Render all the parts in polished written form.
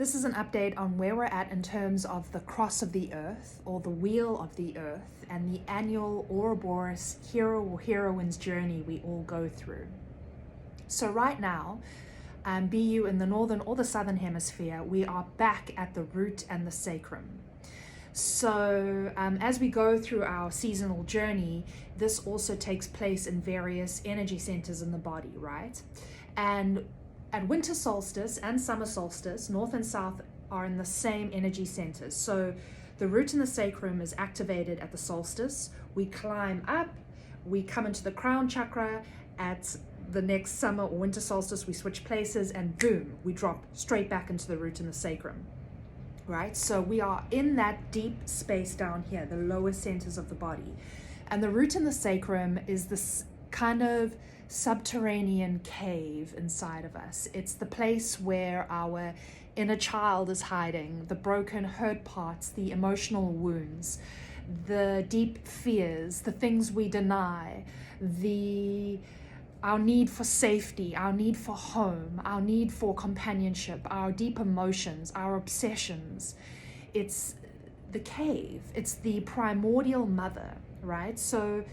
This is an update on where we're at in terms of the cross of the earth, or the wheel of the earth, and the annual Ouroboros hero or heroine's journey we all go through. So right now, be you in the northern or the southern hemisphere, we are back at the root and the sacrum. So as we go through our seasonal journey, this also takes place in various energy centers in the body, right? And at winter solstice and summer solstice, north and south are in the same energy centers. So the root and the sacrum is activated at the solstice. We climb up, we come into the crown chakra. At the next summer or winter solstice, we switch places, and boom, we drop straight back into the root and the sacrum. Right? So we are in that deep space down here, the lower centers of the body. And the root and the sacrum is this kind of subterranean cave inside of us. It's the place where our inner child is hiding, the broken, hurt parts, the emotional wounds, the deep fears, the things we deny, our need for safety, our need for home, our need for companionship, our deep emotions, our obsessions. It's the cave. It's the primordial mother, right? So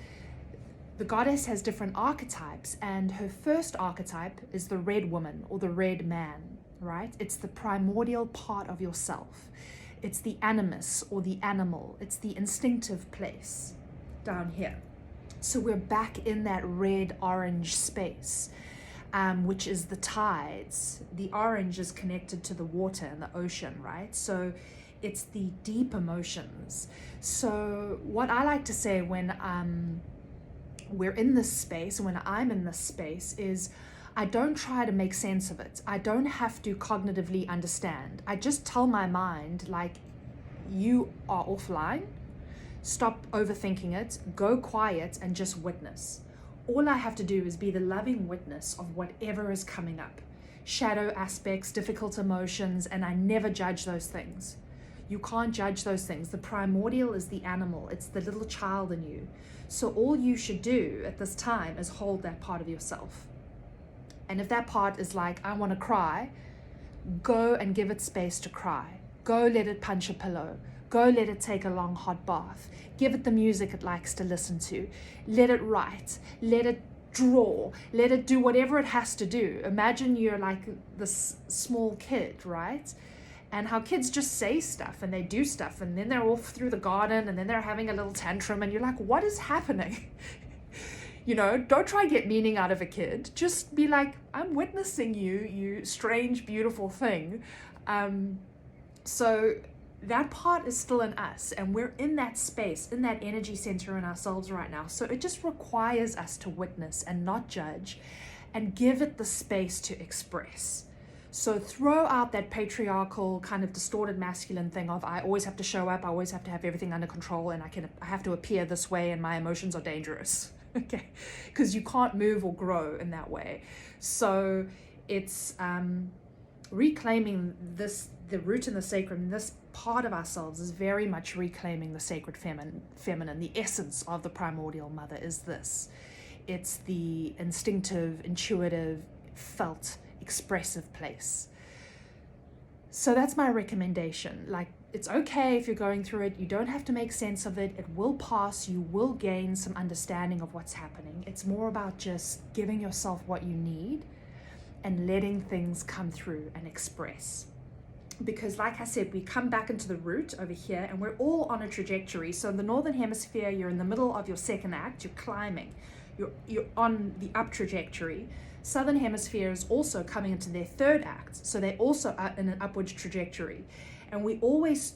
the goddess has different archetypes, and her first archetype is the red woman or the red man, right? It's the primordial part of yourself. It's the animus or the animal. It's the instinctive place down here. So we're back in that red-orange space, which is the tides. The orange is connected to the water and the ocean, right? So it's the deep emotions. So what I like to say when we're in this space, when I'm in this space, is I don't try to make sense of it. I don't have to cognitively understand. I just tell my mind, like, you are offline. Stop overthinking it, go quiet, and just witness. All I have to do is be the loving witness of whatever is coming up. Shadow aspects, difficult emotions, and I never judge those things. You can't judge those things. The primordial is the animal. It's the little child in you. So all you should do at this time is hold that part of yourself. And if that part is like, I want to cry, go and give it space to cry. Go let it punch a pillow. Go let it take a long hot bath. Give it the music it likes to listen to. Let it write. Let it draw. Let it do whatever it has to do. Imagine you're like this small kid, right? And how kids just say stuff and they do stuff, and then they're off through the garden, and then they're having a little tantrum, and you're like, what is happening? You know, don't try to get meaning out of a kid. Just be like, I'm witnessing you, you strange, beautiful thing. So that part is still in us, and we're in that space, in that energy center in ourselves right now. So it just requires us to witness and not judge, and give it the space to express. So throw out that patriarchal kind of distorted masculine thing of, I always have to show up, I always have to have everything under control, and I have to appear this way, and my emotions are dangerous. Okay, because you can't move or grow in that way. So it's reclaiming this, the root and the sacrum. This part of ourselves is very much reclaiming the sacred feminine. The essence of the primordial mother is this. It's the instinctive, intuitive, felt, expressive place. So that's my recommendation. Like, it's okay if you're going through it. You don't have to make sense of it. It will pass. You will gain some understanding of what's happening. It's more about just giving yourself what you need and letting things come through and express. Because like I said, we come back into the root over here, and we're all on a trajectory. So in the northern hemisphere, you're in the middle of your second act, you're climbing, you're on the up trajectory. Southern hemisphere is also coming into their third act, so they also are in an upwards trajectory. And we always,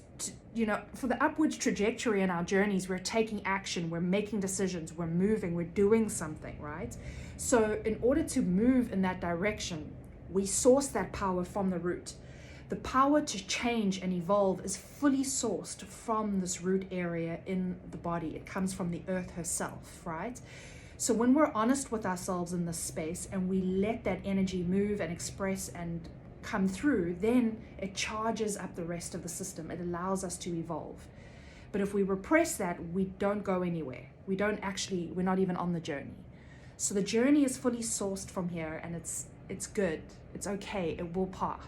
you know, for the upwards trajectory in our journeys, we're taking action, we're making decisions, we're moving, we're doing something, right? So in order to move in that direction, we source that power from the root. The power to change and evolve is fully sourced from this root area in the body. It comes from the earth herself, right? So when we're honest with ourselves in this space, and we let that energy move and express and come through, then it charges up the rest of the system. It allows us to evolve. But if we repress that, we don't go anywhere. We're not even on the journey. So the journey is fully sourced from here, and it's good. It's okay. It will pass.